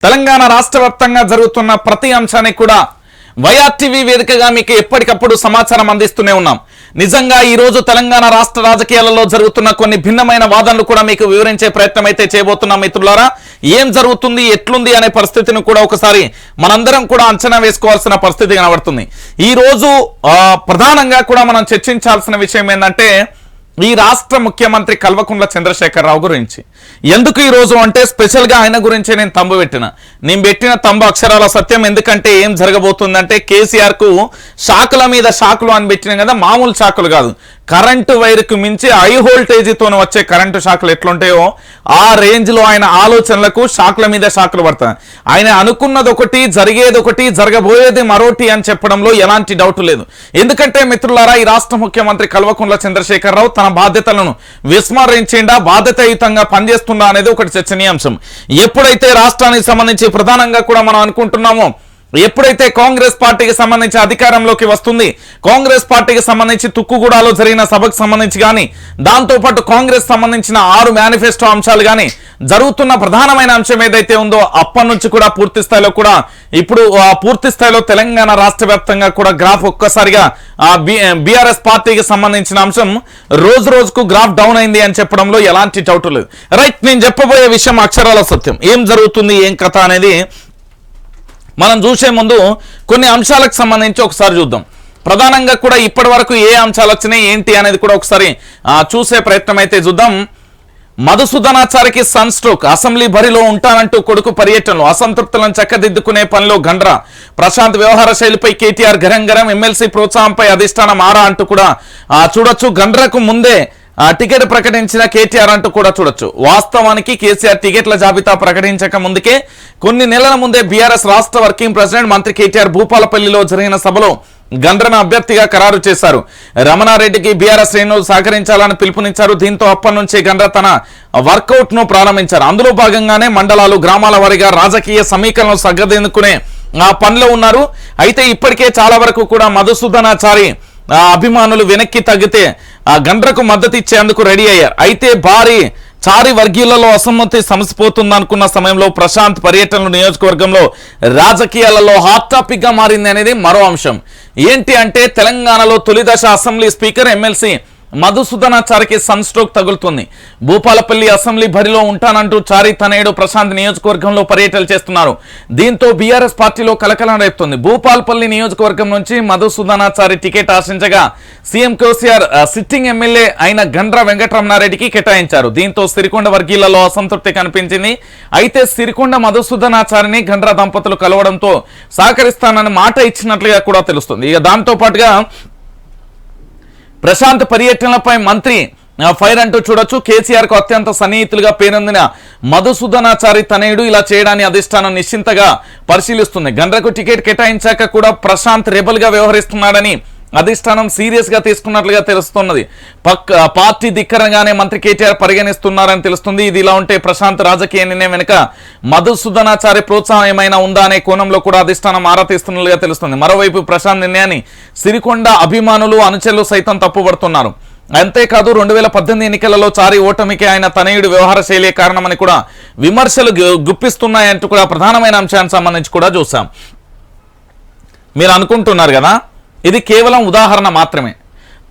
తెలంగాణ రాష్ట్ర వ్యాప్తంగా జరుగుతున్న ప్రతి అంశానికి కూడా వైఆర్టీవీ వేదికగా మీకు ఎప్పటికప్పుడు సమాచారం అందిస్తూనే ఉన్నాం. నిజంగా ఈ రోజు తెలంగాణ రాష్ట్ర రాజకీయాలలో జరుగుతున్న కొన్ని భిన్నమైన వాదనలు కూడా మీకు వివరించే ప్రయత్నం అయితే చేయబోతున్నాం. మిత్రులారా, ఏం జరుగుతుంది, ఎట్లుంది అనే పరిస్థితిని కూడా ఒకసారి మనందరం కూడా అంచనా వేసుకోవాల్సిన పరిస్థితి కనబడుతుంది. ఈ రోజు ప్రధానంగా కూడా మనం చర్చించాల్సిన విషయం ఏంటంటే ఈ రాష్ట్ర ముఖ్యమంత్రి కల్వకుంట్ల చంద్రశేఖరరావు గురించి. ఎందుకు ఈ రోజు అంటే స్పెషల్ గా ఆయన గురించి నేను పెట్టిన తంబు అక్షరాల సత్యం. ఎందుకంటే ఏం జరగబోతుందంటే కేసీఆర్ కు షాకుల మీద షాకులు అని పెట్టినాం కదా, మామూలు షాకులు కాదు, కరెంటు వైరుకు మించి హై వోల్టేజీతో వచ్చే కరెంటు షాకులు ఎట్లుంటాయో ఆ రేంజ్ లో ఆయన ఆలోచనలకు షాకుల మీద షాకులు పడతాయి. ఆయన అనుకున్నది ఒకటి, జరిగేది ఒకటి, జరగబోయేది మరోటి అని చెప్పడంలో ఎలాంటి డౌట్ లేదు. ఎందుకంటే మిత్రులారా, ఈ రాష్ట్ర ముఖ్యమంత్రి కల్వకుంట్ల చంద్రశేఖరరావు తన బాధ్యతలను విస్మరించిండా, బాధ్యతాయుతంగా పనిచేస్తుందా అనేది ఒకటి చర్చనీయాంశం. ఎప్పుడైతే రాష్ట్రానికి సంబంధించి ప్రధానంగా కూడా మనం అనుకుంటున్నామో, ఎప్పుడైతే కాంగ్రెస్ పార్టీకి సంబంధించి అధికారంలోకి వస్తుంది, కాంగ్రెస్ పార్టీకి సంబంధించి తుక్కుగూడలో జరిగిన సభకు సంబంధించి కానీ, దాంతోపాటు కాంగ్రెస్ సంబంధించిన 6 మేనిఫెస్టో అంశాలు కానీ, జరుగుతున్న ప్రధానమైన అంశం ఏదైతే ఉందో అప్పటి నుంచి కూడా పూర్తి స్థాయిలో కూడా ఇప్పుడు పూర్తి స్థాయిలో తెలంగాణ రాష్ట్ర వ్యాప్తంగా కూడా గ్రాఫ్ ఒక్కసారిగా బీఆర్ఎస్ పార్టీకి సంబంధించిన అంశం రోజు రోజుకు గ్రాఫ్ డౌన్ అయింది అని చెప్పడంలో ఎలాంటి డౌట్ లేదు. రైట్, నేను చెప్పబోయే విషయం అక్షరాల సత్యం. ఏం జరుగుతుంది, ఏం కథ అనేది మనం చూసే ముందు కొన్ని అంశాలకు సంబంధించి ఒకసారి చూద్దాం. ప్రధానంగా కూడా ఇప్పటి వరకు ఏ అంశాలు వచ్చినాయి ఏంటి అనేది కూడా ఒకసారి చూసే ప్రయత్నం అయితే చూద్దాం. మధుసూదనాచారికి సన్ స్ట్రోక్, అసెంబ్లీ బరిలో ఉంటానంటూ కొడుకు పర్యటనలో అసంతృప్తులను చక్కదిద్దుకునే పనిలో గండ్ర, ప్రశాంత్ వ్యవహార శైలిపై కేటీఆర్ గరం, ఎమ్మెల్సీ ప్రోత్సాహంపై అధిష్టానం ఆరా అంటూ కూడా చూడొచ్చు. గండ్రకు ముందే టికెట్ ప్రకటించిన కేటీఆర్ అంటూ కూడా చూడొచ్చు. వాస్తవానికి కేసీఆర్ టికెట్ల జాబితా ప్రకటించక ముందుకే కొన్ని నెలల ముందే బీఆర్ఎస్ రాష్ట్ర వర్కింగ్ ప్రెసిడెంట్ మంత్రి కేటీఆర్ భూపాలపల్లిలో జరిగిన సభలో గండ్రను అభ్యర్థిగా ఖరారు చేశారు. రమణారెడ్డికి బీఆర్ఎస్ శ్రేణులు సహకరించాలని పిలుపునిచ్చారు. దీంతో అప్పటి నుంచి గండ్ర తన వర్కౌట్ ను ప్రారంభించారు. అందులో భాగంగానే మండలాలు, గ్రామాల వారీగా రాజకీయ సమీకరణలు సగ్గదిందుకునే పనిలో ఉన్నారు. అయితే ఇప్పటికే చాలా వరకు కూడా మధుసూదనాచారి అభిమానులు వెనక్కి తగ్గితే గండ్రకు మద్దతు ఇచ్చేందుకు రెడీ అయ్యారు. అయితే చారి వర్గీయులలో అసమ్మతి సమసిపోతుందనుకున్న సమయంలో ప్రశాంత్ పర్యటనలు నియోజకవర్గంలో రాజకీయాలలో హాట్ టాపిక్ గా మారింది అనేది మరో అంశం. ఏంటి అంటే తెలంగాణలో తొలి దశ అసెంబ్లీ స్పీకర్ ఎమ్మెల్సీ మధుసూదనాచారికి సన్ స్ట్రోక్ తగులుతుంది. భూపాలపల్లి అసెంబ్లీ బరిలో ఉంటానంటూ చారి తనయుడు ప్రశాంత్ నియోజకవర్గంలో పర్యటనలు చేస్తున్నారు. దీంతో బీఆర్ఎస్ పార్టీలో కలకలం రేపుతుంది. భూపాలపల్లి నియోజకవర్గం నుంచి మధుసూదనాచారి టికెట్ ఆశించగా సీఎం కేసీఆర్ సిట్టింగ్ ఎమ్మెల్యే అయిన గండ్ర వెంకటరమణారెడ్డికి కేటాయించారు. దీంతో సిరికొండ వర్గీయులలో అసంతృప్తి కనిపించింది. అయితే సిరికొండ మధుసూదనాచారిని గండ్ర దంపతులు కలవడంతో సహకరిస్తానని మాట ఇచ్చినట్లుగా కూడా తెలుస్తుంది. ఇక దాంతో పాటుగా ప్రశాంత్ పర్యటనలపై మంత్రి ఫైర్ అంటూ చూడొచ్చు. కేసీఆర్ కు అత్యంత సన్నిహితులుగా పేరొందిన మధుసూదనాచారి తనయుడు ఇలా చేయడాన్ని అధిష్టానం నిశ్చింతగా పరిశీలిస్తుంది. గండ్రకు టికెట్ కేటాయించాక కూడా ప్రశాంత్ రెబల్ గా వ్యవహరిస్తున్నాడని అధిష్టానం సీరియస్ గా తీసుకున్నట్లుగా తెలుస్తున్నది. పార్టీ ధిక్కరంగానే మంత్రి కేటీఆర్ పరిగణిస్తున్నారని తెలుస్తుంది. ఇది ఇలా ఉంటే ప్రశాంత్ రాజకీయ నిర్ణయం వెనుక మధుసూదనాచారి ప్రోత్సాహం ఏమైనా ఉందా అనే కోణంలో కూడా అధిష్టానం ఆరా తీస్తున్నట్లుగా తెలుస్తుంది. మరోవైపు ప్రశాంత్ నిర్ణయాన్ని సిరికొండ అభిమానులు, అనుచరులు సైతం తప్పుపడుతున్నారు. అంతేకాదు 2018 ఎన్నికలలో చారి ఓటమికి ఆయన తనయుడు వ్యవహార శైలి కారణమని కూడా విమర్శలు గుప్పిస్తున్నాయంటూ కూడా ప్రధానమైన అంశానికి సంబంధించి కూడా చూసాం. మీరు అనుకుంటున్నారు కదా, ఇది కేవలం ఉదాహరణ మాత్రమే.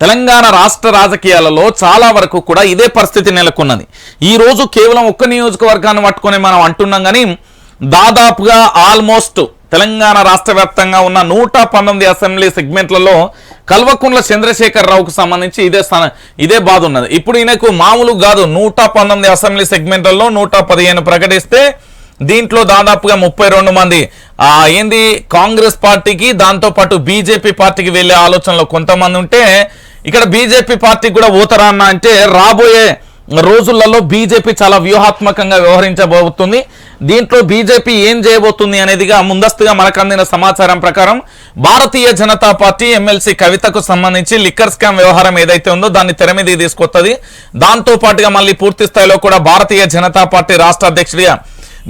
తెలంగాణ రాష్ట్ర రాజకీయాలలో చాలా వరకు కూడా ఇదే పరిస్థితి నెలకొన్నది. ఈ రోజు కేవలం ఒక్క నియోజకవర్గాన్ని పట్టుకొని మనం అంటున్నాం కానీ దాదాపుగా ఆల్మోస్ట్ తెలంగాణ రాష్ట్ర వ్యాప్తంగా ఉన్న 119 అసెంబ్లీ సెగ్మెంట్లలో కల్వకుంట్ల చంద్రశేఖరరావుకు సంబంధించి ఇదే బాధ ఉన్నది. ఇప్పుడు ఈయనకు మామూలు కాదు, 119 అసెంబ్లీ సెగ్మెంట్లలో 115 ప్రకటిస్తే దీంట్లో దాదాపుగా 32 మంది కాంగ్రెస్ పార్టీకి, దాంతో పాటు బీజేపీ పార్టీకి వెళ్లే ఆలోచనలో కొంతమంది ఉంటే, ఇక్కడ బీజేపీ పార్టీకి కూడా పోతారా అన్న అంటే రాబోయే రోజులలో బీజేపీ చాలా వ్యూహాత్మకంగా వ్యవహరించబోతుంది. దీంట్లో బీజేపీ ఏం చేయబోతుంది అనేదిగా ముందస్తుగా మనకు అందిన సమాచారం ప్రకారం భారతీయ జనతా పార్టీ ఎమ్మెల్సీ కవితకు సంబంధించి లిక్కర్ స్కామ్ వ్యవహారం ఏదైతే ఉందో దాన్ని తెర మీద తీసుకొస్తుంది. దాంతో పాటుగా మళ్ళీ పూర్తి స్థాయిలో కూడా భారతీయ జనతా పార్టీ రాష్ట్ర అధ్యక్షుడిగా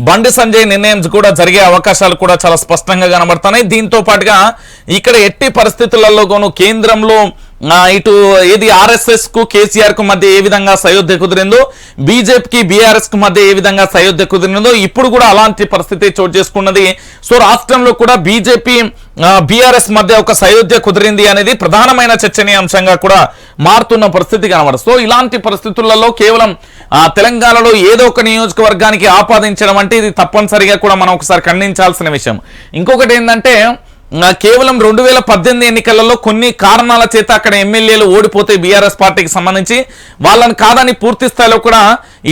బండి సంజయ్ నిర్ణయం కూడా జరిగే అవకాశాలు కూడా చాలా స్పష్టంగా కనబడుతున్నాయి. దీంతో పాటుగా ఇక్కడ ఎట్టి పరిస్థితులలో కేంద్రంలో ఇటు ఏది ఆర్ఎస్ఎస్ కు కేసీఆర్ కు మధ్య ఏ విధంగా సయోధ్య కుదిరిందో, బీజేపీకి బీఆర్ఎస్ కు మధ్య ఏ విధంగా సయోధ్య కుదిరిందో ఇప్పుడు కూడా అలాంటి పరిస్థితి చోటు చేసుకున్నది. సో రాష్ట్రంలో కూడా బీజేపీ బీఆర్ఎస్ మధ్య ఒక సయోధ్య కుదిరింది అనేది ప్రధానమైన చర్చనీయాంశంగా కూడా మారుతున్న పరిస్థితి కనబడదు. సో ఇలాంటి పరిస్థితులలో కేవలం తెలంగాణలో ఏదో ఒక నియోజకవర్గానికి ఆపాదించడం అంటే ఇది తప్పనిసరిగా కూడా మనం ఒకసారి ఖండించాల్సిన విషయం. ఇంకొకటి ఏంటంటే కేవలం 2018 ఎన్నికలలో కొన్ని కారణాల చేత అక్కడ ఎమ్మెల్యేలు ఓడిపోతే బీఆర్ఎస్ పార్టీకి సంబంధించి వాళ్ళని కాదని పూర్తి స్థాయిలో కూడా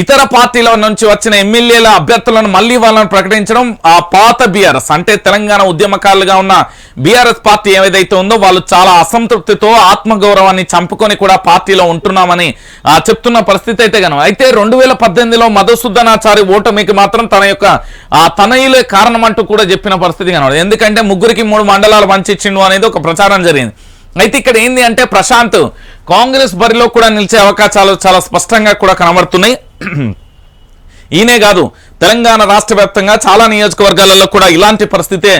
ఇతర పార్టీల నుంచి వచ్చిన ఎమ్మెల్యేల అభ్యర్థులను మళ్ళీ వాళ్ళని ప్రకటించడం ఆ పాత బీఆర్ఎస్ అంటే తెలంగాణ ఉద్యమకారులుగా ఉన్న బీఆర్ఎస్ పార్టీ ఏదైతే ఉందో వాళ్ళు చాలా అసంతృప్తితో ఆత్మగౌరవాన్ని చంపుకొని కూడా పార్టీలో ఉంటున్నామని చెప్తున్న పరిస్థితి అయితే కనుక. అయితే 2018లో మధుసూదనాచారి ఓటమికి మాత్రం తన యొక్క తనయులే కారణం అంటూ కూడా చెప్పిన పరిస్థితి కనబడదు. ఎందుకంటే 3 మండలాలు పంచిచ్చిండు అనేది ఒక ప్రచారం జరిగింది. అయితే ఇక్కడ ఏంది అంటే ప్రశాంత్ కాంగ్రెస్ బరిలో కూడా నిలిచే అవకాశాలు చాలా స్పష్టంగా కూడా కనబడుతున్నాయి. ఈయనే కాదు తెలంగాణ రాష్ట్ర వ్యాప్తంగా చాలా నియోజకవర్గాలలో కూడా ఇలాంటి పరిస్థితే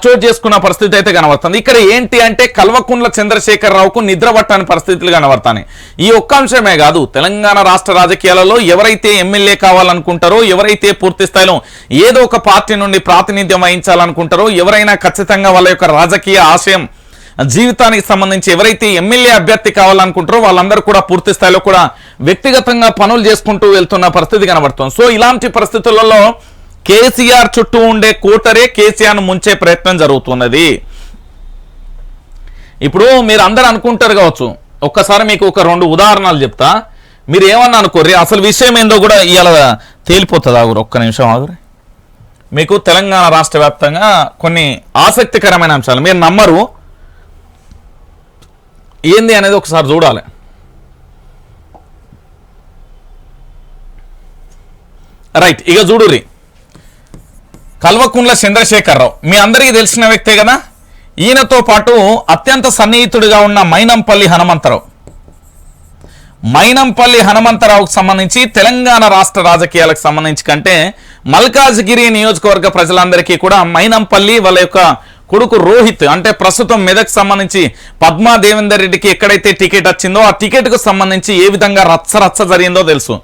చోటు చేసుకున్న పరిస్థితి అయితే కనబడుతుంది. ఇక్కడ ఏంటి అంటే కల్వకుంట్ల చంద్రశేఖరరావుకు నిద్ర పట్టని పరిస్థితులు కనబడతాయి. ఈ ఒక్క అంశమే కాదు తెలంగాణ రాష్ట్ర రాజకీయాలలో ఎవరైతే ఎమ్మెల్యే కావాలనుకుంటారో, ఎవరైతే పూర్తి స్థాయిలో ఏదో ఒక పార్టీ నుండి ప్రాతినిధ్యం వహించాలనుకుంటారో, ఎవరైనా ఖచ్చితంగా వాళ్ళ యొక్క రాజకీయ ఆశయం జీవితానికి సంబంధించి ఎవరైతే ఎమ్మెల్యే అభ్యర్థి కావాలనుకుంటారో వాళ్ళందరూ కూడా పూర్తి స్థాయిలో కూడా వ్యక్తిగతంగా పనులు చేసుకుంటూ వెళ్తున్న పరిస్థితి కనబడుతుంది. సో ఇలాంటి పరిస్థితులలో కేసీఆర్ చుట్టూ ఉండే కోటరే కేసీఆర్ను ముంచే ప్రయత్నం జరుగుతున్నది. ఇప్పుడు మీరు అందరూ అనుకుంటారు కావచ్చు, ఒక్కసారి మీకు ఒక 2 ఉదాహరణలు చెప్తా, మీరు ఏమన్నా అనుకోర్రి అసలు విషయం ఏందో కూడా ఇవాళ తేలిపోతుంది. ఆగురు ఒక్క నిమిషం ఆగురు. మీకు తెలంగాణ రాష్ట్ర వ్యాప్తంగా కొన్ని ఆసక్తికరమైన అంశాలు మీరు నమ్మరు, ఏంది అనేది ఒకసారి చూడాలి. రైట్, ఇక చూడుర్రి. కల్వకుంట్ల చంద్రశేఖరరావు మీ అందరికీ తెలిసిన వ్యక్తే కదా. ఈయనతో పాటు అత్యంత సన్నిహితుడిగా ఉన్న మైనంపల్లి హనుమంతరావుకు సంబంధించి తెలంగాణ రాష్ట్ర రాజకీయాలకు సంబంధించి కంటే మల్కాజ్గిరి నియోజకవర్గ ప్రజలందరికీ కూడా మైనంపల్లి వాళ్ళ యొక్క కొడుకు రోహిత్ అంటే ప్రస్తుతం మెదక్ సంబంధించి పద్మా దేవేందర్ రెడ్డికి ఎక్కడైతే టికెట్ వచ్చిందో ఆ టికెట్ కు సంబంధించి ఏ విధంగా రచ్చ జరిగిందో తెలుసు.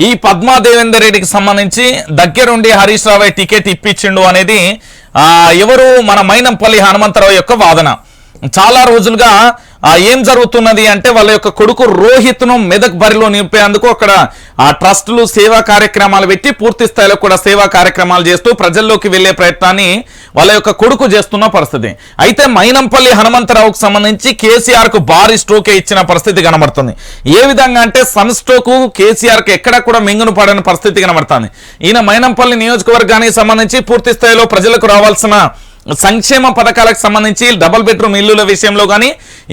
ఈ పద్మా దేవేందర్ రెడ్డికి సంబంధించి దగ్గరుండి హరీష్ రావు టికెట్ ఇప్పించిండు అనేది ఎవరు మన మైనంపల్లి హనుమంతరావు యొక్క వాదన. చాలా రోజులుగా ఏం జరుగుతున్నది అంటే వాళ్ళ యొక్క కొడుకు రోహిత్ను మెదక్ బరిలో నింపేందుకు అక్కడ ట్రస్టులు సేవా కార్యక్రమాలు పెట్టి పూర్తి స్థాయిలో కూడా సేవా కార్యక్రమాలు చేస్తూ ప్రజల్లోకి వెళ్లే ప్రయత్నాన్ని వాళ్ళ యొక్క కొడుకు చేస్తున్న పరిస్థితి. అయితే మైనంపల్లి హనుమంతరావుకు సంబంధించి కేసీఆర్ కు భారీ స్ట్రోకే ఇచ్చిన పరిస్థితి కనబడుతుంది. ఏ విధంగా అంటే సన్ స్ట్రోకు కేసీఆర్ కు ఎక్కడ కూడా మింగును పడని పరిస్థితి కనబడుతుంది. ఈయన మైనంపల్లి నియోజకవర్గానికి సంబంధించి పూర్తి స్థాయిలో ప్రజలకు రావాల్సిన సంక్షేమ పథకాలకు సంబంధించి డబుల్ బెడ్రూమ్ ఇల్లుల విషయంలో కానీ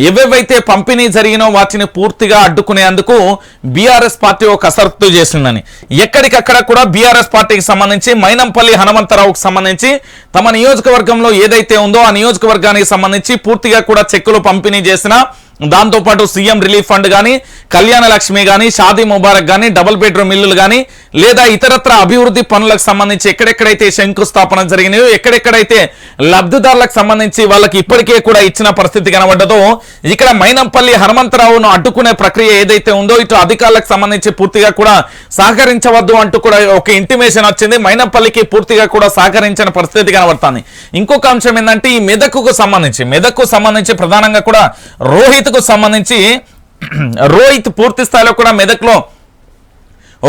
ఏవేవైతే పంపిణీ జరిగినో వాటిని పూర్తిగా అడ్డుకునేందుకు బీఆర్ఎస్ పార్టీ ఒక కసరత్తు చేసిందని ఎక్కడికక్కడ కూడా బీఆర్ఎస్ పార్టీకి సంబంధించి మైనంపల్లి హనుమంతరావుకు సంబంధించి తమ నియోజకవర్గంలో ఏదైతే ఉందో ఆ నియోజకవర్గానికి సంబంధించి పూర్తిగా కూడా చెక్కులు పంపిణీ చేసిన దాంతోపాటు సీఎం రిలీఫ్ ఫండ్ కానీ కళ్యాణ లక్ష్మి కానీ షాదీ ముబారక్ కానీ డబుల్ బెడ్రూమ్ ఇల్లులు కానీ లేదా ఇతరత్ర అభివృద్ధి పనులకు సంబంధించి ఎక్కడెక్కడైతే శంకుస్థాపన జరిగినాయో ఎక్కడెక్కడైతే లబ్ధిదారులకు సంబంధించి వాళ్ళకి ఇప్పటికే కూడా ఇచ్చిన పరిస్థితి కనబడ్డదో ఇక్కడ మైనంపల్లి హనుమంతరావును అడ్డుకునే ప్రక్రియ ఏదైతే ఉందో ఇటు అధికారులకు సంబంధించి పూర్తిగా కూడా సహకరించవద్దు అంటూ కూడా ఒక ఇంటిమేషన్ వచ్చింది. మైనంపల్లికి పూర్తిగా కూడా సహకరించిన పరిస్థితి కనబడుతుంది. ఇంకొక అంశం ఏంటంటే ఈ మెదక్కు సంబంధించి ప్రధానంగా కూడా రోహిత్కు సంబంధించి రోహిత్ పూర్తి స్థాయిలో కూడా మెదక్లో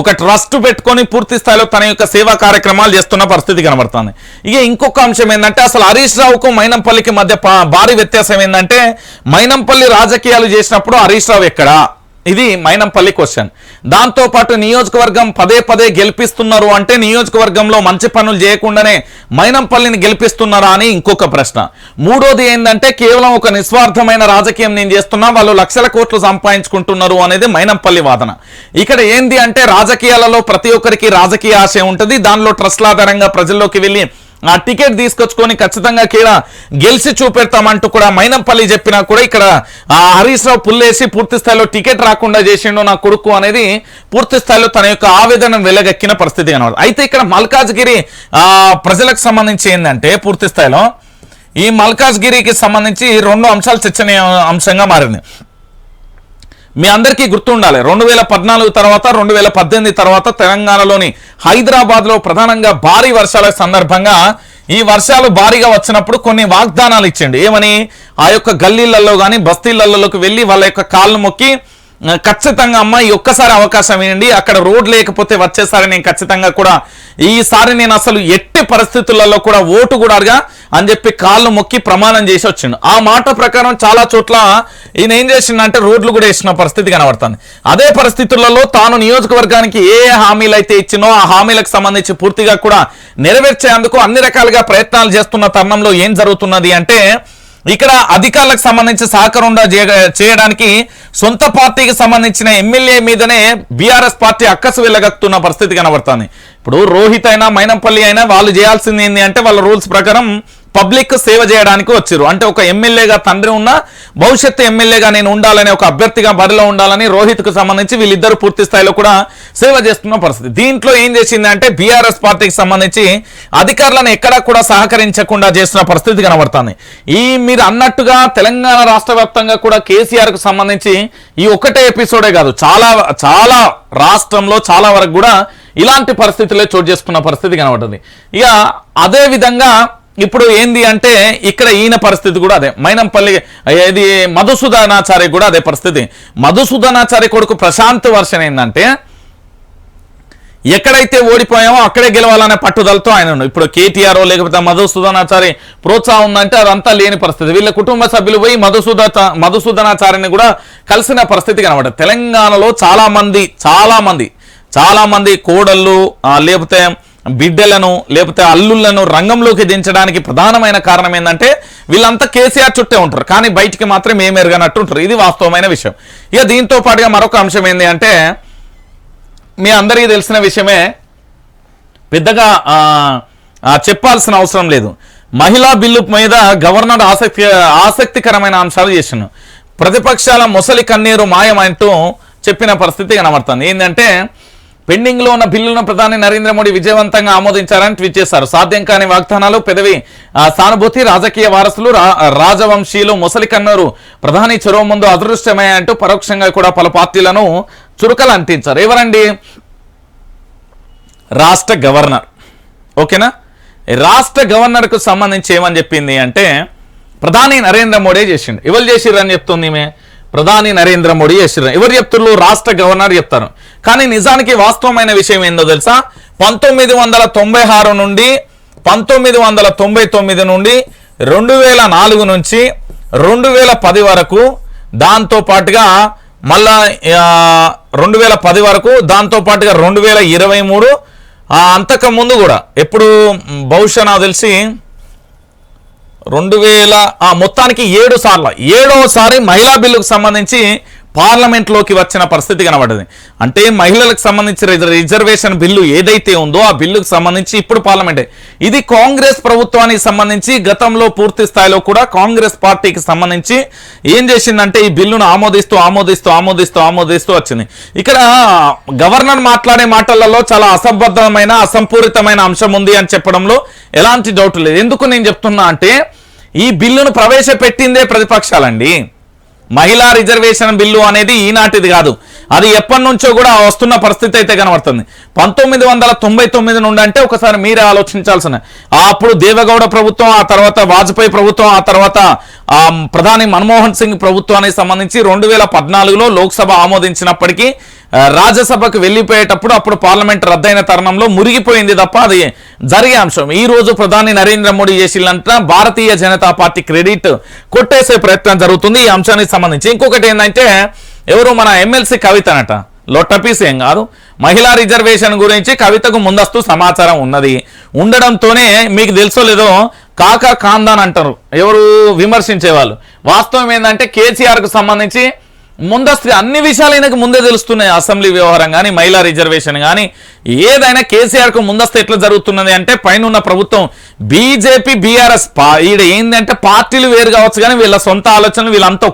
ఒక ట్రస్ట్ పెట్టుకొని పూర్తి స్థాయిలో తన యొక్క సేవా కార్యక్రమాలు చేస్తున్న పరిస్థితి కనబడుతుంది. ఇక ఇంకొక అంశం ఏంటంటే అసలు హరీష్ రావుకు మైనంపల్లికి మధ్య భారీ వ్యత్యాసం ఏంటంటే మైనంపల్లి రాజకీయాలు చేసినప్పుడు హరీష్ రావు ఎక్కడా, ఇది మైనంపల్లి క్వశ్చన్. దాంతోపాటు నియోజకవర్గం పదే గెలిపిస్తున్నారు అంటే నియోజకవర్గంలో మంచి పనులు చేయకుండానే మైనంపల్లిని గెలిపిస్తున్నారా అని ఇంకొక ప్రశ్న. మూడోది ఏంటంటే కేవలం ఒక నిస్వార్థమైన రాజకీయం నేను చేస్తున్నా, వాళ్ళు లక్షల కోట్లు సంపాదించుకుంటున్నారు అనేది మైనంపల్లి వాదన. ఇక్కడ ఏంది అంటే రాజకీయాలలో ప్రతి ఒక్కరికి రాజకీయ ఆశయం ఉంటుంది. దానిలో ట్రస్ట్ల ఆధారంగా ప్రజల్లోకి వెళ్ళి ఆ టికెట్ తీసుకొచ్చుకొని ఖచ్చితంగా కీడ గెలిచి చూపెడతామంటూ కూడా మైనంపల్లి చెప్పినా కూడా ఇక్కడ హరీష్ రావు పుల్లేసి పూర్తి స్థాయిలో టికెట్ రాకుండా చేసిండు నా కొడుకు అనేది పూర్తి స్థాయిలో తన యొక్క ఆవేదన వెలగక్కిన పరిస్థితి కనబడుతుంది. అయితే ఇక్కడ మల్కాజ్గిరి ప్రజలకు సంబంధించి ఏంటంటే పూర్తి స్థాయిలో ఈ మల్కాజ్గిరికి సంబంధించి 2 అంశాలు చర్చనీయ అంశంగా మారింది. మీ అందరికీ గుర్తుండాలి 2014 తర్వాత 2018 తర్వాత తెలంగాణలోని హైదరాబాద్లో ప్రధానంగా భారీ వర్షాల సందర్భంగా ఈ వర్షాలు భారీగా వచ్చినప్పుడు కొన్ని వాగ్దానాలు ఇచ్చిండు. ఏమని? ఆ యొక్క గల్లీలలో కానీ బస్తీలలోకి వెళ్ళి వాళ్ళ యొక్క కాళ్ళు మొక్కి ఖచ్చితంగా అమ్మ ఈ ఒక్కసారి అవకాశం ఇవ్వండి, అక్కడ రోడ్ లేకపోతే వచ్చేసారి నేను ఖచ్చితంగా కూడా ఈసారి నేను అసలు ఎట్టి పరిస్థితులలో కూడా ఓటు కూడా అడగా అని చెప్పి కాళ్ళు మొక్కి ప్రమాణం చేసి వచ్చిండు. ఆ మాట ప్రకారం చాలా చోట్ల ఈయన ఏం చేసిండంటే రోడ్లు కూడా వేసిన పరిస్థితి కనబడుతుంది. అదే పరిస్థితులలో తాను నియోజకవర్గానికి ఏ హామీలు అయితే ఇచ్చినో ఆ హామీలకు సంబంధించి పూర్తిగా కూడా నెరవేర్చేందుకు అన్ని రకాలుగా ప్రయత్నాలు చేస్తున్న తరుణంలో ఏం జరుగుతున్నది అంటే ఇక్కడ అధికారులకు సంబంధించి సహకారంగా చేయడానికి సొంత పార్టీకి సంబంధించిన ఎమ్మెల్యే మీదనే బీఆర్ఎస్ పార్టీ అక్కసు వెళ్ళగక్కుతున్న పరిస్థితి కనబడుతుంది. ఇప్పుడు రోహిత్ అయినా మైనంపల్లి అయినా వాళ్ళు చేయాల్సింది ఏంటి అంటే వాళ్ళ రూల్స్ ప్రకారం పబ్లిక్ సేవ చేయడానికి వచ్చారు. అంటే ఒక ఎమ్మెల్యేగా తండ్రి ఉన్న భవిష్యత్తు ఎమ్మెల్యేగా నేను ఉండాలని ఒక అభ్యర్థిగా బరిలో ఉండాలని రోహిత్కు సంబంధించి వీళ్ళిద్దరు పూర్తి స్థాయిలో కూడా సేవ చేస్తున్న పరిస్థితి. దీంట్లో ఏం చేసిందంటే బీఆర్ఎస్ పార్టీకి సంబంధించి అధికారులను ఎక్కడా కూడా సహకరించకుండా చేస్తున్న పరిస్థితి కనబడుతుంది. మీరు అన్నట్టుగా తెలంగాణ రాష్ట్ర వ్యాప్తంగా కూడా కేసీఆర్కు సంబంధించి ఈ ఒక్కటే ఎపిసోడే కాదు, చాలా రాష్ట్రంలో చాలా వరకు కూడా ఇలాంటి పరిస్థితులే చోటు చేసుకున్న పరిస్థితి కనబడుతుంది. ఇక అదే విధంగా ఇప్పుడు ఏంది అంటే ఇక్కడ ఈయన పరిస్థితి కూడా అదే. మైనంపల్లి ఇది మధుసూదనాచారి కూడా అదే పరిస్థితి. మధుసూదనాచారి కొడుకు ప్రశాంత్ వర్షన్ ఏంటంటే ఎక్కడైతే ఓడిపోయామో అక్కడే గెలవాలనే పట్టుదలతో ఆయన ఇప్పుడు కేటీఆర్ లేకపోతే మధుసూదనాచారి ప్రోత్సాహం ఉందంటే అదంతా లేని పరిస్థితి. వీళ్ళ కుటుంబ సభ్యులు పోయి మధుసూదనాచారిని కూడా కలిసిన పరిస్థితి కనబడదు. తెలంగాణలో చాలా మంది కోడళ్ళు లేకపోతే బిడ్డలను లేకపోతే అల్లుళ్లను రంగంలోకి దించడానికి ప్రధానమైన కారణం ఏంటంటే వీళ్ళంతా కేసీఆర్ చుట్టే ఉంటారు, కానీ బయటికి మాత్రం ఏమెరగనట్టు ఉంటారు. ఇది వాస్తవమైన విషయం. ఇక దీంతో పాటుగా మరొక అంశం ఏంటి అంటే మీ అందరికీ తెలిసిన విషయమే, పెద్దగా చెప్పాల్సిన అవసరం లేదు. మహిళా బిల్లు మీద గవర్నర్ ఆసక్తికరమైన అంశాలు చేసిండు. ప్రతిపక్షాల మొసలి కన్నీరు మాయమంటూ చెప్పిన పరిస్థితి కనబడుతుంది. ఏంటంటే పెండింగ్లో ఉన్న బిల్లులను ప్రధాని నరేంద్ర మోడీ విజయవంతంగా ఆమోదించారని ట్వీట్ చేశారు. సాధ్యం కాని వాగ్దానాలు, పెదవి సానుభూతి, రాజకీయ వారసులు, రాజవంశీయులు మొసలి కన్నూరు ప్రధాని చొరవ ముందు అదృష్టమయ్యంటూ పరోక్షంగా కూడా పలు పార్టీలను చురుకలు అంటించారు. ఎవరండి? రాష్ట్ర గవర్నర్. ఓకేనా? రాష్ట్ర గవర్నర్కు సంబంధించి ఏమని చెప్పింది అంటే ప్రధాని నరేంద్ర మోడీ చేసిండు. ఎవరు చేసిర్రు అని చెప్తుంది ఈమె. ప్రధాని నరేంద్ర మోడీ చేసిర్రు. ఎవరు చెప్తున్నారు? రాష్ట్ర గవర్నర్ చెప్తారు. కానీ నిజానికి వాస్తవమైన విషయం ఏందో తెలుసా? 1996 నుండి 1999 నుండి 2004 నుంచి 2010 వరకు, దాంతో పాటుగా మళ్ళా 2010 వరకు, దాంతో పాటుగా 2023, అంతకుముందు కూడా ఎప్పుడు బహుశా నాకు తెలిసి 2000 మొత్తానికి 7 సార్లు 7వసారి మహిళా బిల్లుకు సంబంధించి పార్లమెంట్లోకి వచ్చిన పరిస్థితి కనబడింది. అంటే మహిళలకు సంబంధించి రిజర్వేషన్ బిల్లు ఏదైతే ఉందో ఆ బిల్లుకు సంబంధించి ఇప్పుడు పార్లమెంటే. ఇది కాంగ్రెస్ ప్రభుత్వానికి సంబంధించి గతంలో పూర్తి స్థాయిలో కూడా కాంగ్రెస్ పార్టీకి సంబంధించి ఏం చేసిందంటే ఈ బిల్లును ఆమోదిస్తూ వచ్చింది. ఇక్కడ గవర్నర్ మాట్లాడే మాటలలో చాలా అసంబద్ధమైన అసంపూరితమైన అంశం ఉంది అని చెప్పడంలో ఎలాంటి డౌట్ లేదు. ఎందుకు నేను చెప్తున్నా అంటే ఈ బిల్లును ప్రవేశపెట్టిందే ప్రతిపక్షాలండి. మహిళా రిజర్వేషన్ బిల్లు అనేది ఈనాటిది కాదు, అది ఎప్పటి నుంచో కూడా వస్తున్న పరిస్థితి అయితే కనబడుతుంది. 1999 నుండి అంటే ఒకసారి మీరే ఆలోచించాల్సిన, అప్పుడు దేవగౌడ ప్రభుత్వం, ఆ తర్వాత వాజ్పేయి ప్రభుత్వం, ఆ తర్వాత ప్రధాని మన్మోహన్ సింగ్ ప్రభుత్వానికి సంబంధించి 2014లో లోక్సభ ఆమోదించినప్పటికీ రాజ్యసభకు వెళ్ళిపోయేటప్పుడు అప్పుడు పార్లమెంట్ రద్దయిన తరుణంలో మురిగిపోయింది తప్ప అది జరిగే అంశం. ఈ రోజు ప్రధాని నరేంద్ర మోడీ చేసినంత భారతీయ జనతా పార్టీ క్రెడిట్ కొట్టేసే ప్రయత్నం జరుగుతుంది ఈ అంశానికి సంబంధించి. ఇంకొకటి ఏంటంటే ఎవరు మన ఎమ్మెల్సీ కవితనట, లొట్టపీస్ ఏం కాదు, మహిళా రిజర్వేషన్ గురించి కవితకు ముందస్తు సమాచారం ఉండడంతోనే మీకు తెలుసో లేదో కాకా కాందాన్ అంటారు ఎవరు విమర్శించే వాళ్ళు. వాస్తవం ఏంటంటే కేసీఆర్కు సంబంధించి ముందస్తు అన్ని విషయాలు ఈయనకు ముందే తెలుస్తున్నాయి. అసెంబ్లీ వ్యవహారం కానీ మహిళా రిజర్వేషన్ కానీ ఏదైనా కేసీఆర్కు ముందస్తు ఎట్లా జరుగుతున్నది అంటే పైన ప్రభుత్వం బీజేపీ బీఆర్ఎస్ ఈడ ఏంటంటే పార్టీలు వేరు కావచ్చు కానీ వీళ్ళ సొంత ఆలోచనలు వీళ్ళంతా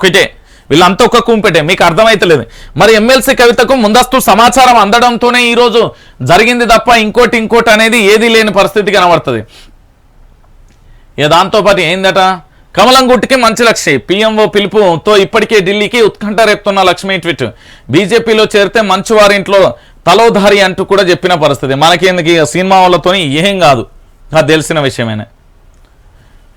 ఒక్క కుంపెటే. మీకు అర్థమైతలేదు. మరి ఎమ్మెల్సీ కవితకు ముందస్తు సమాచారం అందడంతోనే ఈరోజు జరిగింది తప్ప ఇంకోటి అనేది ఏది లేని పరిస్థితి కనబడుతుంది. ఇక దాంతోపాటు ఏందట కమలం గుట్టుకి మంచి లక్ష్యం. పీఎంఓ పిలుపుతో ఇప్పటికే ఢిల్లీకి ఉత్కంఠ రేపుతున్న లక్ష్మీ ట్వీట్. బీజేపీలో చేరితే మంచువారింట్లో తలోధారి అంటూ కూడా చెప్పిన పరిస్థితి. మనకేందుకు సినిమా వాళ్ళతోని ఏం కాదు, అది తెలిసిన విషయమేనే.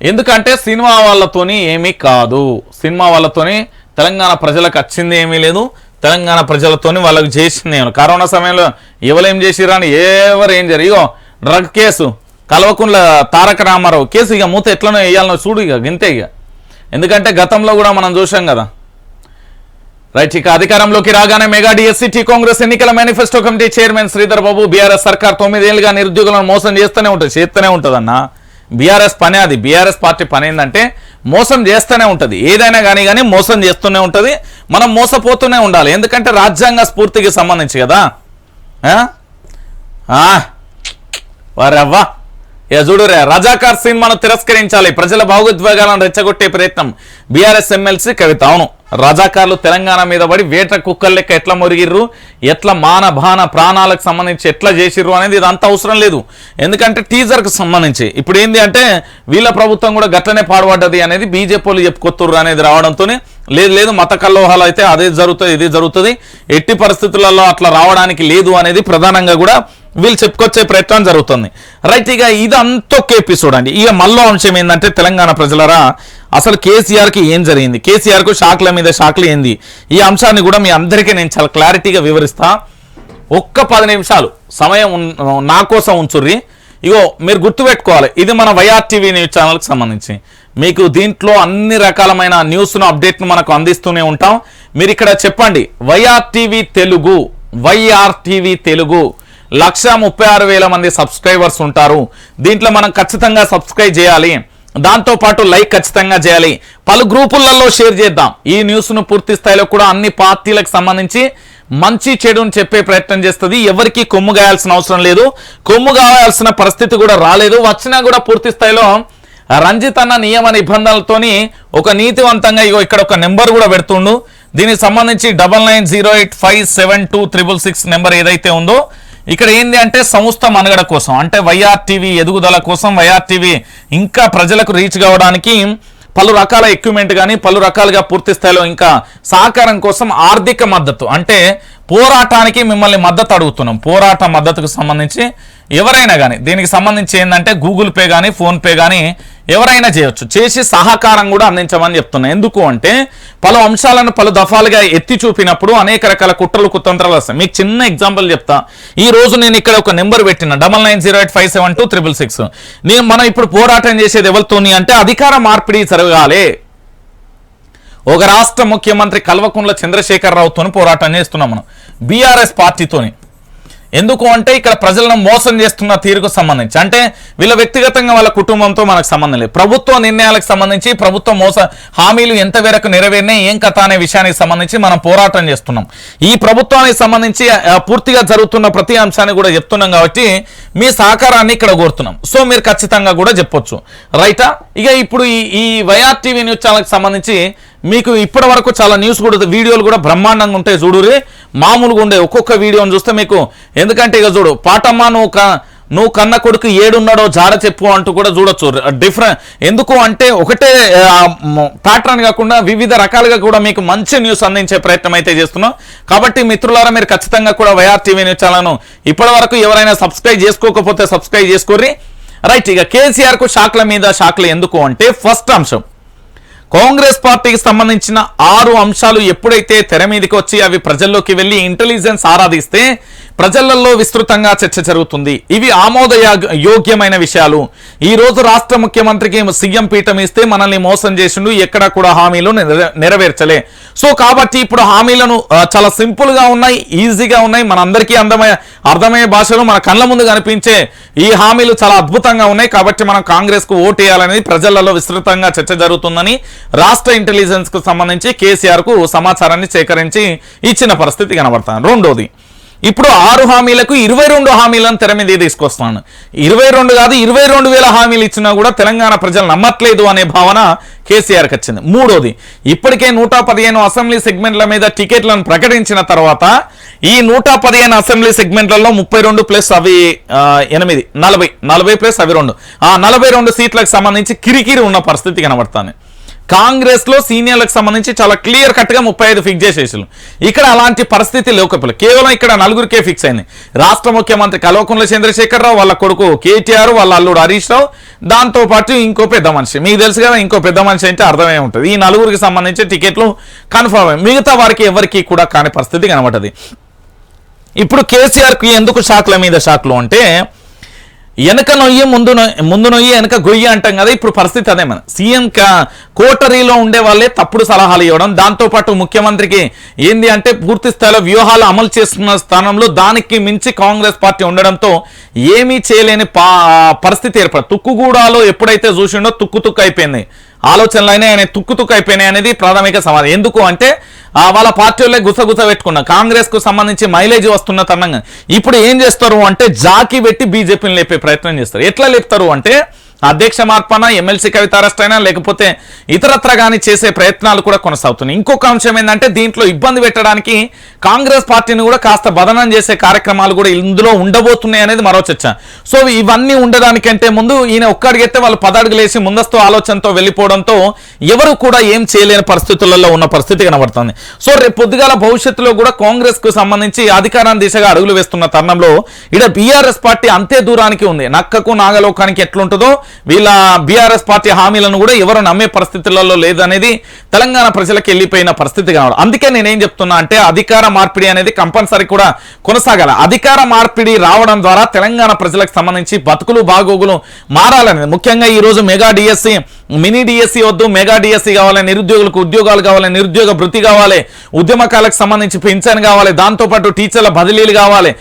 ఎందుకంటే సినిమా వాళ్ళతోని ఏమీ కాదు, సినిమా వాళ్ళతోని తెలంగాణ ప్రజలకు వచ్చింది ఏమీ లేదు, తెలంగాణ ప్రజలతోని వాళ్ళకి చేసింది ఏమి. కరోనా సమయంలో ఎవరేం చేసిరా అని ఎవరు ఏం జరిగి ఇగో drug case Kalvakuntla Taraka Ramarao case ఇక మూత ఎట్లనో వేయాలనో చూడు, ఇక గింతే ఇక. ఎందుకంటే గతంలో కూడా మనం చూసాం కదా. రైట్, ఇక అధికారంలోకి రాగానే మెగా డిఎస్సిటీ కాంగ్రెస్ ఎన్నికల manifesto committee chairman Sridhar Babu, BRS సర్కార్ 9 ఏళ్ళుగా నిరుద్యోగులను మోసం చేస్తూనే ఉంటుంది అన్న. బీఆర్ఎస్ పని అది, బీఆర్ఎస్ పార్టీ పని ఏంటంటే మోసం చేస్తూనే ఉంటుంది. ఏదైనా కానీ మోసం చేస్తూనే ఉంటుంది. మనం మోసపోతూనే ఉండాలి, ఎందుకంటే రాజ్యాంగ స్ఫూర్తికి సంబంధించి కదా. వారవ్వా ఇక చూడురే, రజాకార్ సినిమాను తిరస్కరించాలి, ప్రజల భావోద్వేగాలను రెచ్చగొట్టే ప్రయత్నం బీఆర్ఎస్ ఎమ్మెల్సీ కవిత. అవును, రజాకార్లు తెలంగాణ మీద పడి వేట కుక్కల లెక్క ఎట్లా మురిగిర్రు, ఎట్లా బాణ ప్రాణాలకు సంబంధించి ఎట్లా చేసిర్రు అనేది ఇదంతా అవసరం లేదు. ఎందుకంటే టీజర్కి సంబంధించి ఇప్పుడు ఏంది అంటే వీళ్ళ ప్రభుత్వం కూడా గట్లనే పాడుపడ్డది అనేది బీజేపీలు చెప్పుకొత్తుర్రు అనేది రావడంతోనే లేదు మత కల్లోహాలు అయితే అదే జరుగుతుంది ఇది జరుగుతుంది, ఎట్టి పరిస్థితులలో అట్లా రావడానికి లేదు అనేది ప్రధానంగా కూడా వీళ్ళు చెప్పుకొచ్చే ప్రయత్నం జరుగుతుంది. రైట్, ఇక ఇదంతా ఒక ఎపిసోడ్ అండి. ఇక మళ్ళీ అంశం ఏంటంటే తెలంగాణ ప్రజలరా, అసలు కేసీఆర్కి ఏం జరిగింది, కేసీఆర్కు షాక్ల మీద షాక్లు ఏంది, ఈ అంశాన్ని కూడా మీ అందరికీ నేను చాలా క్లారిటీగా వివరిస్తా. ఒక్క 10 నిమిషాలు సమయం నా కోసం ఉంచుర్రి. ఇగో మీరు గుర్తుపెట్టుకోవాలి, ఇది మన వైఆర్టీవీ న్యూస్ ఛానల్కి సంబంధించి. మీకు దీంట్లో అన్ని రకాలమైన న్యూస్ను అప్డేట్ను మనకు అందిస్తూనే ఉంటాం. మీరు ఇక్కడ చెప్పండి వైఆర్టీవీ తెలుగు 1,36,000 మంది సబ్స్క్రైబర్స్ ఉంటారు. దీంట్లో మనం ఖచ్చితంగా సబ్స్క్రైబ్ చేయాలి, దాంతోపాటు లైక్ ఖచ్చితంగా చేయాలి, పలు గ్రూపులలో షేర్ చేద్దాం. ఈ న్యూస్ను పూర్తి స్థాయిలో కూడా అన్ని పార్టీలకు సంబంధించి మంచి చెడుని చెప్పే ప్రయత్నం చేస్తుంది. ఎవరికి కొమ్ము గాయాల్సిన అవసరం లేదు, కొమ్ము గాయాల్సిన పరిస్థితి కూడా రాలేదు. వచ్చినా కూడా పూర్తి స్థాయిలో రంజిత్ అన్న నియమ నిబంధనలతోని ఒక నీతివంతంగా ఇగో ఇక్కడ ఒక నెంబర్ కూడా పెడుతుండు. దీనికి సంబంధించి 9908572666 నెంబర్ ఏదైతే ఉందో ఇక్కడ ఏంది అంటే సంస్థ మనుగడ కోసం, అంటే వైఆర్టీవీ ఎదుగుదల కోసం, వైఆర్టీవీ ఇంకా ప్రజలకు రీచ్ కావడానికి పలు రకాల ఎక్విప్మెంట్ కానీ పలు రకాలుగా పూర్తి స్థాయిలో ఇంకా సహకారం కోసం ఆర్థిక మద్దతు, అంటే పోరాటానికి మిమ్మల్ని మద్దతు అడుగుతున్నాం. పోరాట మద్దతుకు సంబంధించి ఎవరైనా కానీ దీనికి సంబంధించి ఏంటంటే గూగుల్ పే కానీ ఫోన్పే కానీ ఎవరైనా చేయొచ్చు, చేసి సహకారం కూడా అందించమని చెప్తున్నాను. ఎందుకు అంటే పలు అంశాలను పలు దఫాలుగా ఎత్తి చూపినప్పుడు అనేక రకాల కుట్రలు కుతంత్రాలు వస్తాయి. మీకు చిన్న ఎగ్జాంపుల్ చెప్తా. ఈ రోజు నేను ఇక్కడ ఒక నెంబర్ పెట్టిన 9908572666. మనం ఇప్పుడు పోరాటం చేసేది ఎవరితోని అంటే అధికార మార్పిడి జరగాలి. ఒక రాష్ట్ర ముఖ్యమంత్రి కల్వకుంట్ల చంద్రశేఖరరావుతోని పోరాటం చేస్తున్నాం మనం, బీఆర్ఎస్ పార్టీతోని. ఎందుకు అంటే ఇక్కడ ప్రజలను మోసం చేస్తున్న తీరుకు సంబంధించి, అంటే వీళ్ళ వ్యక్తిగతంగా వాళ్ళ కుటుంబంతో మనకు సంబంధం లేదు, ప్రభుత్వ నిర్ణయాలకు సంబంధించి ప్రభుత్వ హామీలు ఎంత మేరకు నెరవేరినాయి ఏం కథ అనే విషయానికి సంబంధించి మనం పోరాటం చేస్తున్నాం. ఈ ప్రభుత్వానికి సంబంధించి పూర్తిగా జరుగుతున్న ప్రతి అంశాన్ని కూడా చెప్తున్నాం కాబట్టి మీ సహకారాన్ని ఇక్కడ కోరుతున్నాం. సో మీరు ఖచ్చితంగా కూడా చెప్పొచ్చు, రైటా. ఇక ఇప్పుడు ఈ వైఆర్టీవీ న్యూస్ ఛానల్కి సంబంధించి మీకు ఇప్పటి వరకు చాలా న్యూస్ కూడా వీడియోలు కూడా బ్రహ్మాండంగా ఉంటాయి. చూడురే, మామూలుగా ఉండే ఒక్కొక్క వీడియోని చూస్తే మీకు, ఎందుకంటే ఇక చూడు పాటమ్మ నువ్వు కన్న కొడుకు ఏడున్నాడో జాడ చెప్పు అంటూ కూడా చూడొచ్చు. డిఫరెంట్ ఎందుకు అంటే ఒకటే ప్యాటర్న్ కాకుండా వివిధ రకాలుగా కూడా మీకు మంచి న్యూస్ అందించే ప్రయత్నం అయితే చేస్తున్నాం. కాబట్టి మిత్రులారా మీరు ఖచ్చితంగా కూడా వైఆర్టీవీ న్యూస్ ఛానల్ను ఇప్పటి వరకు ఎవరైనా సబ్స్క్రైబ్ చేసుకోకపోతే సబ్స్క్రైబ్ చేసుకోర్రి. రైట్, ఇక కేసీఆర్కు షాక్ల మీద షాక్లు ఎందుకు అంటే ఫస్ట్ అంశం, కాంగ్రెస్ పార్టీకి సంబంధించిన 6 అంశాలు ఎప్పుడైతే తెర మీదకి వచ్చి అవి ప్రజల్లోకి వెళ్ళి ఇంటెలిజెన్స్ ఆరాధిస్తే ప్రజలలో విస్తృతంగా చర్చ జరుగుతుంది. ఇవి ఆమోదయోగ్యమైన విషయాలు. ఈ రోజు రాష్ట్ర ముఖ్యమంత్రికి సీఎం పీఠం ఇస్తే మనల్ని మోసం చేసిండు, ఎక్కడా కూడా హామీలు నెరవేర్చలే. సో కాబట్టి ఇప్పుడు హామీలను చాలా సింపుల్ గా ఉన్నాయి, ఈజీగా ఉన్నాయి, మనందరికీ అర్థమయ్యే భాషలో మన కళ్ళ ముందు కనిపించే ఈ హామీలు చాలా అద్భుతంగా ఉన్నాయి. కాబట్టి మనం కాంగ్రెస్ కు ఓటు వేయాలనేది ప్రజలలో విస్తృతంగా చర్చ జరుగుతుందని రాష్ట్ర ఇంటెలిజెన్స్ కు సంబంధించి కేసీఆర్ కు సమాచారాన్ని సేకరించి ఇచ్చిన పరిస్థితి కనబడుతుంది. రెండోది, ఇప్పుడు 6 హామీలకు 22 హామీలను తెర మీద తీసుకొస్తున్నాను. 22 కాదు 22,000 హామీలు ఇచ్చినా కూడా తెలంగాణ ప్రజలు నమ్మట్లేదు అనే భావన కేసీఆర్కి వచ్చింది. మూడోది, ఇప్పటికే 115 అసెంబ్లీ సెగ్మెంట్ల మీద టికెట్లను ప్రకటించిన తర్వాత ఈ 115 అసెంబ్లీ సెగ్మెంట్లలో 32 ప్లస్ అవి 8 40 ప్లస్ అవి 2 42 సీట్లకు సంబంధించి కిరికిరి ఉన్న పరిస్థితి కనబడుతుంది. కాంగ్రెస్ లో సీనియర్లకు సంబంధించి చాలా క్లియర్ కట్ గా 35 ఫిక్స్ చేసేసారు. ఇక్కడ అలాంటి పరిస్థితి లేకపోలే, కేవలం ఇక్కడ 4కే ఫిక్స్ అయింది. రాష్ట్ర ముఖ్యమంత్రి కల్వకుంట్ల చంద్రశేఖరరావు, వాళ్ళ కొడుకు కేటీఆర్, వాళ్ళ అల్లుడు హరీష్ రావు, దాంతో పాటు ఇంకో పెద్ద మనిషి. మీకు తెలుసు కదా ఇంకో పెద్ద మనిషి అంటే అర్థమే ఉంటుంది. ఈ 4కి సంబంధించి టికెట్లు కన్ఫర్మ్ అయ్యి, మిగతా వారికి ఎవరికి కూడా కాని పరిస్థితి కనబడ్డది. ఇప్పుడు కేసీఆర్కి ఎందుకు షాక్ల మీద షాక్లు అంటే, వెనక నొయ్యి ముందు నొయ్యి వెనక గొయ్యి అంటాం కదా, ఇప్పుడు పరిస్థితి అదే. మన సీఎం కోటరీలో ఉండే వాళ్ళే తప్పుడు సలహాలు ఇవ్వడం, దాంతోపాటు ముఖ్యమంత్రికి ఏంది అంటే పూర్తి స్థాయిలో వ్యూహాలు అమలు చేస్తున్న స్థానంలో దానికి మించి కాంగ్రెస్ పార్టీ ఉండడంతో ఏమీ చేయలేని పరిస్థితి ఏర్పడింది. తుక్కుగూడలో ఎప్పుడైతే చూసిండో తుక్కు అయిపోయింది, ఆలోచనలైనా ఆయన తుక్కు అయిపోయినాయి అనేది ప్రాథమిక సమాధానం. ఎందుకు అంటే వాళ్ళ పార్టీలే గుసగుస పెట్టుకున్న కాంగ్రెస్ కు సంబంధించి మైలేజ్ వస్తున్న తరుణంగా ఇప్పుడు ఏం చేస్తారు అంటే జాకీ పెట్టి బీజేపీని లేపే ప్రయత్నం చేస్తారు. ఎట్లా లేపుతారు అంటే అధ్యక్ష మార్పన, ఎమ్మెల్సీ కవిత అరెస్ట్ అయినా లేకపోతే ఇతరత్ర కానీ చేసే ప్రయత్నాలు కూడా కొనసాగుతున్నాయి. ఇంకొక అంశం ఏంటంటే దీంట్లో ఇబ్బంది పెట్టడానికి కాంగ్రెస్ పార్టీని కూడా కాస్త బదనం చేసే కార్యక్రమాలు కూడా ఇందులో ఉండబోతున్నాయి అనేది మరో చర్చ. సో ఇవన్నీ ఉండడానికంటే ముందు ఈయన ఒక్కడిగెత్తే వాళ్ళు 10 అడుగులేసి ముందస్తు ఆలోచనతో వెళ్ళిపోవడంతో ఎవరు కూడా ఏం చేయలేని పరిస్థితులలో ఉన్న పరిస్థితి కనబడుతుంది. సో రేపు పొద్దుగాల భవిష్యత్తులో కూడా కాంగ్రెస్ కు సంబంధించి అధికారం దిశగా అడుగులు వేస్తున్న తరుణంలో ఇక్కడ బీఆర్ఎస్ పార్టీ అంతే దూరానికి ఉంది. నక్కకు నాగలోకానికి ఎట్లుంటుందో వీళ్ళ బీఆర్ఎస్ పార్టీ హామీలను కూడా ఎవరు నమ్మే పరిస్థితులలో లేదనేది తెలంగాణ ప్రజలకు వెళ్ళిపోయిన పరిస్థితి కావడం. అందుకే నేనేం చెప్తున్నా అంటే అధికార మార్పిడి అనేది కంపల్సరీ కూడా కొనసాగాలి. అధికార మార్పిడి రావడం ద్వారా తెలంగాణ ప్రజలకు సంబంధించి బతుకులు బాగోగులు మారాలనేది ముఖ్యంగా ఈ రోజు మెగా డిఎస్సి, మినీ డిఎస్సి వద్దు, మెగా డిఎస్సి కావాలి, నిరుద్యోగులకు ఉద్యోగాలు కావాలి, నిరుద్యోగ భృతి కావాలి, ఉద్యమకాలకు సంబంధించి పింఛన్ కావాలి, దాంతోపాటు టీచర్ల బదిలీలు కావాలి,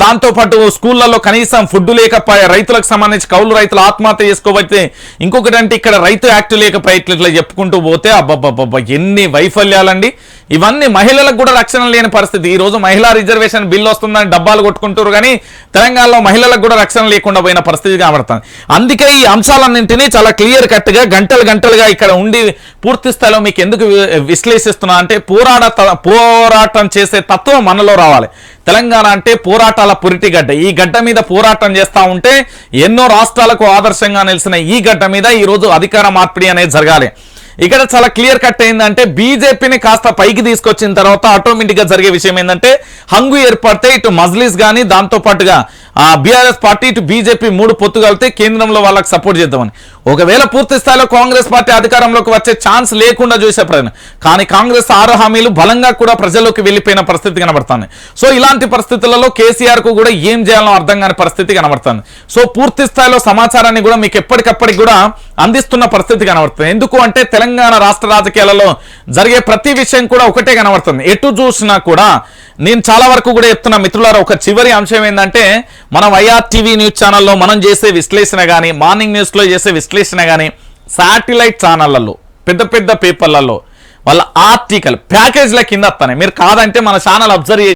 దాంతోపాటు స్కూళ్లలో కనీసం ఫుడ్ లేకపోయే, రైతులకు సంబంధించి కౌలు రైతులు ఆత్మహత్య చేసుకోబోతే, ఇంకొకటి అంటే ఇక్కడ రైతు యాక్ట్ లేకపోయి ఇట్లా చెప్పుకుంటూ పోతే అబ్బబ్బబ్బబ్బ ఎన్ని వైఫల్యాలండి. ఇవన్నీ మహిళలకు కూడా రక్షణ లేని పరిస్థితి. ఈ రోజు మహిళా రిజర్వేషన్ బిల్లు వస్తుందని డబ్బాలు కొట్టుకుంటారు కానీ తెలంగాణలో మహిళలకు కూడా రక్షణ లేకుండా పోయిన పరిస్థితి కనబడుతుంది. అందుకే ఈ అంశాలన్నింటినీ చాలా క్లియర్ కట్ గా గంటలుగా ఇక్కడ ఉండి పూర్తి స్థాయిలో మీకు ఎందుకు విశ్లేషిస్తున్నా అంటే పోరాటం చేసే తత్వం మనలో రావాలి. తెలంగాణ అంటే పోరాటాల పురిటి గడ్డ. ఈ గడ్డ మీద పోరాటం చేస్తూ ఉంటే ఎన్నో రాష్ట్రాలకు ఆదర్శంగా నిలిచిన ఈ గడ్డ మీద ఈ రోజు అధికార మార్పిడి అనేది జరగాలి. ఇక్కడ చాలా క్లియర్ కట్ అయిందంటే బీజేపీని కాస్త పైకి తీసుకొచ్చిన తర్వాత ఆటోమేటిక్ గా జరిగే విషయం ఏంటంటే హంగు ఏర్పడితే ఇటు మజ్లిస్ కానీ దాంతో పాటుగా బీఆర్ఎస్ పార్టీ ఇటు బీజేపీ 3 పొత్తు కలిపితే కేంద్రంలో వాళ్ళకి సపోర్ట్ చేద్దామని. ఒకవేళ పూర్తి స్థాయిలో కాంగ్రెస్ పార్టీ అధికారంలోకి వచ్చే ఛాన్స్ లేకుండా చూసే ప్రయత్నం, కానీ కాంగ్రెస్ 6 హామీలు బలంగా కూడా ప్రజల్లోకి వెళ్ళిపోయిన పరిస్థితి కనబడుతుంది. సో ఇలాంటి పరిస్థితులలో కేసీఆర్ కు కూడా ఏం చేయాలో అర్థం కాని పరిస్థితి కనబడుతుంది. సో పూర్తి స్థాయిలో సమాచారాన్ని కూడా మీకు ఎప్పటికప్పటికి కూడా అందిస్తున్న పరిస్థితి కనబడుతుంది. ఎందుకు అంటే తెలంగాణ రాష్ట్ర రాజకీయాలలో జరిగే ప్రతి విషయం కూడా ఒకటే కనబడుతుంది. ఎటు చూసినా కూడా నేను చాలా వరకు కూడా చెప్తున్నా మిత్రులారా, ఒక చివరి అంశం ఏంటంటే మనం వైఆర్టీవీ న్యూస్ ఛానల్లో మనం చేసే విశ్లేషణ కానీ, మార్నింగ్ న్యూస్లో చేసే విశ్లేషణ కానీ, శాటిలైట్ ఛానళ్లలో పెద్ద పేపర్లలో వాళ్ళ ఆర్టికల్ ప్యాకేజ్ల కింద వస్తాయి. మీరు కాదంటే మన ఛానల్ అబ్జర్వ్